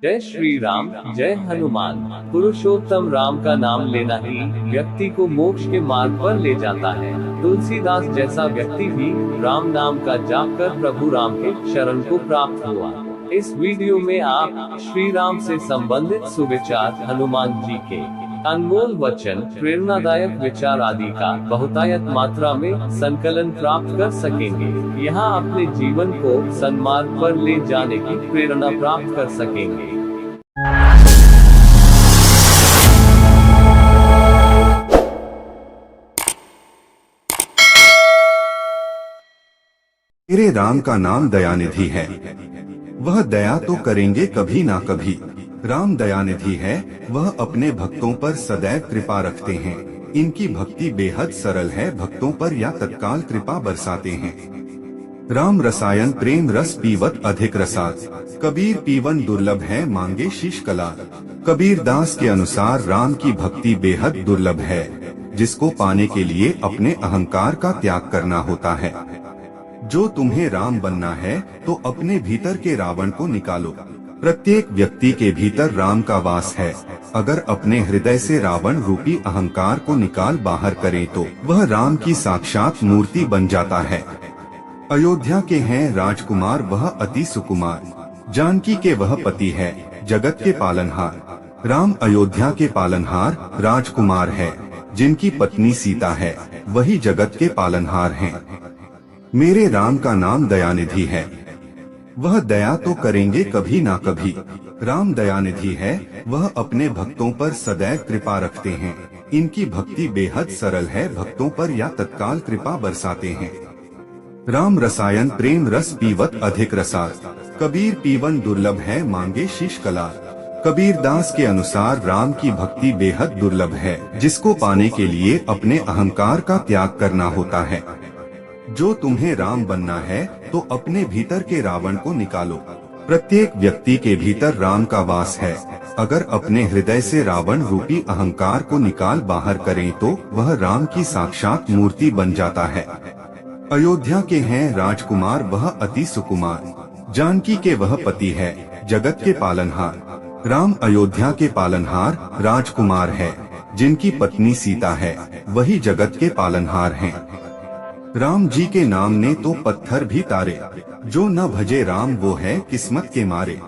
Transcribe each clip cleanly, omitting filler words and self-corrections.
जय श्री राम, जय हनुमान। पुरुषोत्तम राम का नाम लेना ही व्यक्ति को मोक्ष के मार्ग पर ले जाता है। तुलसीदास जैसा व्यक्ति भी राम नाम का जाप कर प्रभु राम के शरण को प्राप्त हुआ। इस वीडियो में आप श्री राम से संबंधित सुविचार, हनुमान जी के अनमोल वचन, प्रेरणादायक विचार आदि का बहुतायत मात्रा में संकलन प्राप्त कर सकेंगे। यहाँ अपने जीवन को सन्मार्ग पर ले जाने की प्रेरणा प्राप्त कर सकेंगे। मेरे राम का नाम दयानिधि है, वह दया तो करेंगे कभी ना कभी। राम दयानिधि है, वह अपने भक्तों पर सदैव कृपा रखते हैं। इनकी भक्ति बेहद सरल है, भक्तों पर या तत्काल कृपा बरसाते हैं। राम रसायन प्रेम रस पीवत अधिक रसात, कबीर पीवन दुर्लभ है मांगे शीश कला। कबीर दास के अनुसार राम की भक्ति बेहद दुर्लभ है, जिसको पाने के लिए अपने अहंकार का त्याग करना होता है। जो तुम्हें राम बनना है तो अपने भीतर के रावण को निकालो। प्रत्येक व्यक्ति के भीतर राम का वास है। अगर अपने हृदय से रावण रूपी अहंकार को निकाल बाहर करें तो वह राम की साक्षात मूर्ति बन जाता है। अयोध्या के हैं राजकुमार, वह अति सुकुमार। जानकी के वह पति है, जगत के पालनहार। राम अयोध्या के पालनहार राजकुमार है, जिनकी पत्नी सीता है, वही जगत के पालनहार हैं। मेरे राम का नाम दयानिधि है, वह दया तो करेंगे कभी ना कभी। राम दयानिधि है, वह अपने भक्तों पर सदैव कृपा रखते हैं। इनकी भक्ति बेहद सरल है, भक्तों पर या तत्काल कृपा बरसाते हैं। राम रसायन प्रेम रस पीवत अधिक रसात, कबीर पीवन दुर्लभ है मांगे शीश कला। कबीर दास के अनुसार राम की भक्ति बेहद दुर्लभ है, जिसको पाने के लिए अपने अहंकार का त्याग करना होता है। जो तुम्हें राम बनना है तो अपने भीतर के रावण को निकालो। प्रत्येक व्यक्ति के भीतर राम का वास है। अगर अपने हृदय से रावण रूपी अहंकार को निकाल बाहर करें तो वह राम की साक्षात मूर्ति बन जाता है। अयोध्या के हैं राजकुमार, वह अति सुकुमार। जानकी के वह पति है, जगत के पालनहार। राम अयोध्या के पालनहार राजकुमार है, जिनकी पत्नी सीता है, वही जगत के पालनहार हैं। राम जी के नाम ने तो पत्थर भी तारे, जो न भजे राम वो है किस्मत के मारे।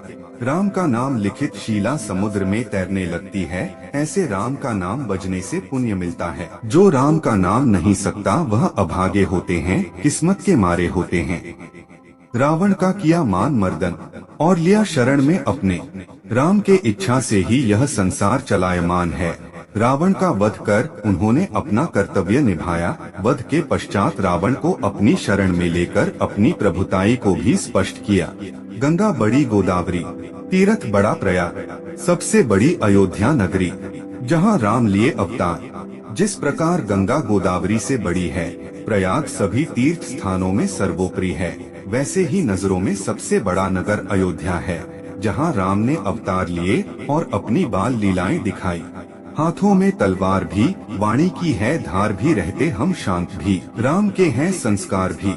राम का नाम लिखित शीला समुद्र में तैरने लगती है, ऐसे राम का नाम बजने से पुण्य मिलता है। जो राम का नाम नहीं सकता वह अभागे होते हैं, किस्मत के मारे होते हैं। रावण का किया मान मर्दन और लिया शरण में अपने, राम के इच्छा से ही यह संसार चलायमान है। रावण का वध कर उन्होंने अपना कर्तव्य निभाया। वध के पश्चात रावण को अपनी शरण में लेकर अपनी प्रभुताई को भी स्पष्ट किया। गंगा बड़ी गोदावरी, तीर्थ बड़ा प्रयाग, सबसे बड़ी अयोध्या नगरी, जहाँ राम लिए अवतार। जिस प्रकार गंगा गोदावरी से बड़ी है, प्रयाग सभी तीर्थ स्थानों में सर्वोपरि है, वैसे ही नजरों में सबसे बड़ा नगर अयोध्या है, जहाँ राम ने अवतार लिए और अपनी बाल लीलाएं दिखाई। हाथों में तलवार भी, वाणी की है धार भी, रहते हम शांत भी, राम के हैं संस्कार भी।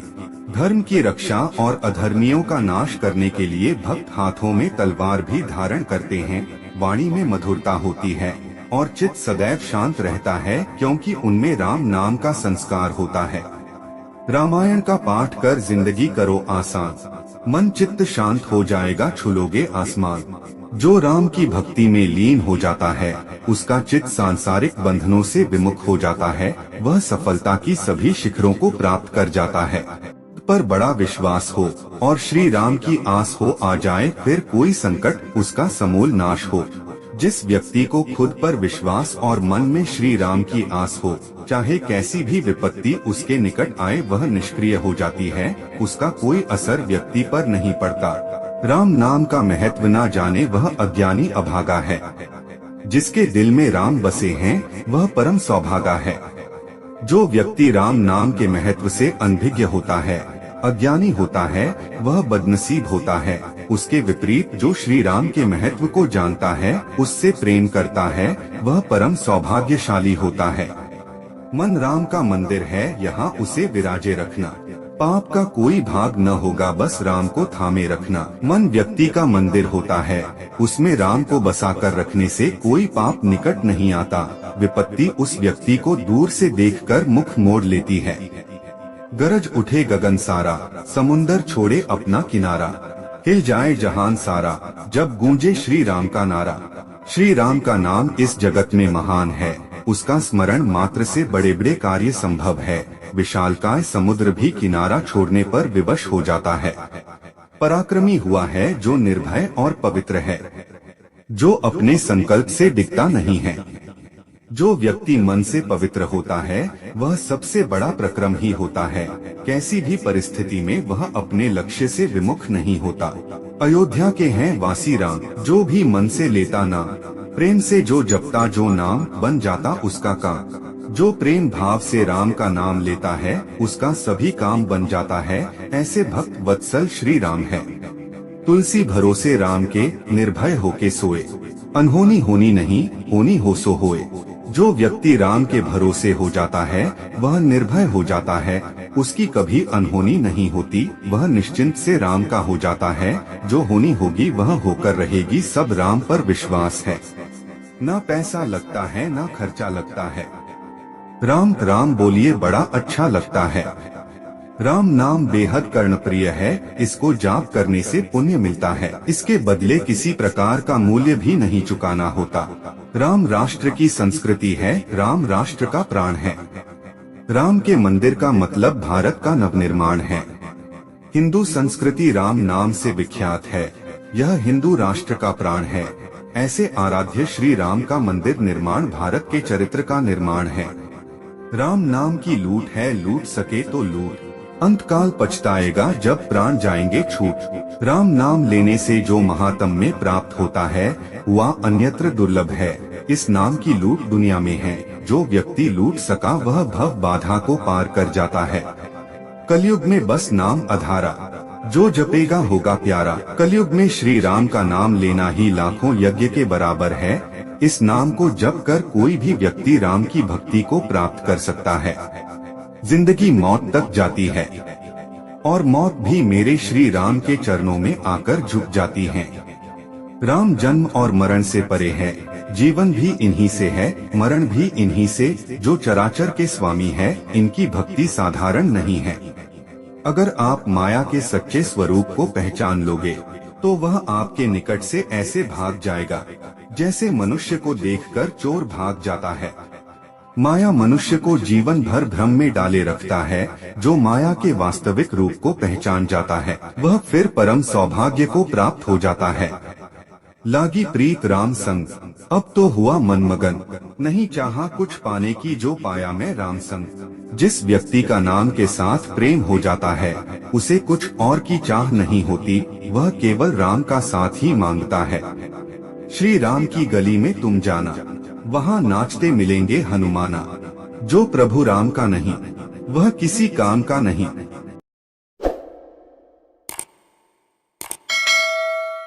धर्म की रक्षा और अधर्मियों का नाश करने के लिए भक्त हाथों में तलवार भी धारण करते हैं। वाणी में मधुरता होती है और चित्त सदैव शांत रहता है, क्योंकि उनमें राम नाम का संस्कार होता है। रामायण का पाठ कर जिंदगी करो आसान, मन चित्त शांत हो जाएगा, छुलोगे आसमान। जो राम की भक्ति में लीन हो जाता है, उसका चित्त सांसारिक बंधनों से विमुख हो जाता है, वह सफलता की सभी शिखरों को प्राप्त कर जाता है। पर बड़ा विश्वास हो और श्री राम की आस हो आ जाए, फिर कोई संकट उसका समूल नाश हो। जिस व्यक्ति को खुद पर विश्वास और मन में श्री राम की आस हो, चाहे कैसी भी विपत्ति उसके निकट आए वह निष्क्रिय हो जाती है, उसका कोई असर व्यक्ति पर नहीं पड़ता। राम नाम का महत्व न जाने वह अज्ञानी अभागा है। जिसके दिल में राम बसे हैं वह परम सौभागा है। जो व्यक्ति राम नाम के महत्व से अनभिज्ञ होता है, अज्ञानी होता है, वह बदनसीब होता है। उसके विपरीत जो श्री राम के महत्व को जानता है, उससे प्रेम करता है, वह परम सौभाग्यशाली होता है। मन राम का मंदिर है, यहाँ उसे विराजे रखना। पाप का कोई भाग न होगा, बस राम को थामे रखना। मन व्यक्ति का मंदिर होता है, उसमें राम को बसाकर रखने से कोई पाप निकट नहीं आता। विपत्ति उस व्यक्ति को दूर से देखकर मुख मोड़ लेती है। गरज उठे गगन सारा, समुंदर छोड़े अपना किनारा, हिल जाए जहान सारा, जब गूंजे श्री राम का नारा। श्री राम का नाम इस जगत में महान है, उसका स्मरण मात्र से बड़े बड़े कार्य संभव है। विशालकाय समुद्र भी किनारा छोड़ने पर विवश हो जाता है। पराक्रमी हुआ है जो निर्भय और पवित्र है, जो अपने संकल्प से डिगता नहीं है। जो व्यक्ति मन से पवित्र होता है वह सबसे बड़ा पराक्रम ही होता है। कैसी भी परिस्थिति में वह अपने लक्ष्य से विमुख नहीं होता। अयोध्या के हैं वासी राम, जो भी मन से लेता नाम, प्रेम से जो जपता जो नाम बन जाता उसका काम। जो प्रेम भाव से राम का नाम लेता है उसका सभी काम बन जाता है। ऐसे भक्त वत्सल श्री राम है। तुलसी भरोसे राम के, निर्भय होके सोए, अनहोनी होनी नहीं, होनी हो सो होए। जो व्यक्ति राम के भरोसे हो जाता है वह निर्भय हो जाता है, उसकी कभी अनहोनी नहीं होती। वह निश्चिंत से राम का हो जाता है, जो होनी होगी वह होकर रहेगी। सब राम पर विश्वास है, ना पैसा लगता है ना खर्चा लगता है। राम राम बोलिए बड़ा अच्छा लगता है। राम नाम बेहद कर्णप्रिय है, इसको जाप करने से पुण्य मिलता है। इसके बदले किसी प्रकार का मूल्य भी नहीं चुकाना होता। राम राष्ट्र की संस्कृति है, राम राष्ट्र का प्राण है। राम के मंदिर का मतलब भारत का नवनिर्माण है। हिंदू संस्कृति राम नाम से विख्यात है, यह हिंदू राष्ट्र का प्राण है। ऐसे आराध्य श्री राम का मंदिर निर्माण भारत के चरित्र का निर्माण है। राम नाम की लूट है, लूट सके तो लूट, अंतकाल पछताएगा जब प्राण जाएंगे छूट। राम नाम लेने से जो महात्म्य में प्राप्त होता है वह अन्यत्र दुर्लभ है। इस नाम की लूट दुनिया में है, जो व्यक्ति लूट सका वह भव बाधा को पार कर जाता है। कलयुग में बस नाम आधारा, जो जपेगा होगा प्यारा। कलयुग में श्री राम का नाम लेना ही लाखों यज्ञ के बराबर है। इस नाम को जप कर कोई भी व्यक्ति राम की भक्ति को प्राप्त कर सकता है। जिंदगी मौत तक जाती है और मौत भी मेरे श्री राम के चरणों में आकर झुक जाती है। राम जन्म और मरण से परे है, जीवन भी इन्हीं से है, मरण भी इन्हीं से। जो चराचर के स्वामी है, इनकी भक्ति साधारण नहीं है। अगर आप माया के सच्चे स्वरूप को पहचान लोगे तो वह आपके निकट से ऐसे भाग जाएगा जैसे मनुष्य को देखकर चोर भाग जाता है। माया मनुष्य को जीवन भर भ्रम में डाले रखता है। जो माया के वास्तविक रूप को पहचान जाता है वह फिर परम सौभाग्य को प्राप्त हो जाता है। लागी प्रीत राम संग, अब तो हुआ मन मगन, नहीं चाहा कुछ पाने की जो पाया मैं राम संग। जिस व्यक्ति का नाम के साथ प्रेम हो जाता है उसे कुछ और की चाह नहीं होती, वह केवल राम का साथ ही मांगता है। श्री राम की गली में तुम जाना, वहाँ नाचते मिलेंगे हनुमाना। जो प्रभु राम का नहीं वह किसी काम का नहीं।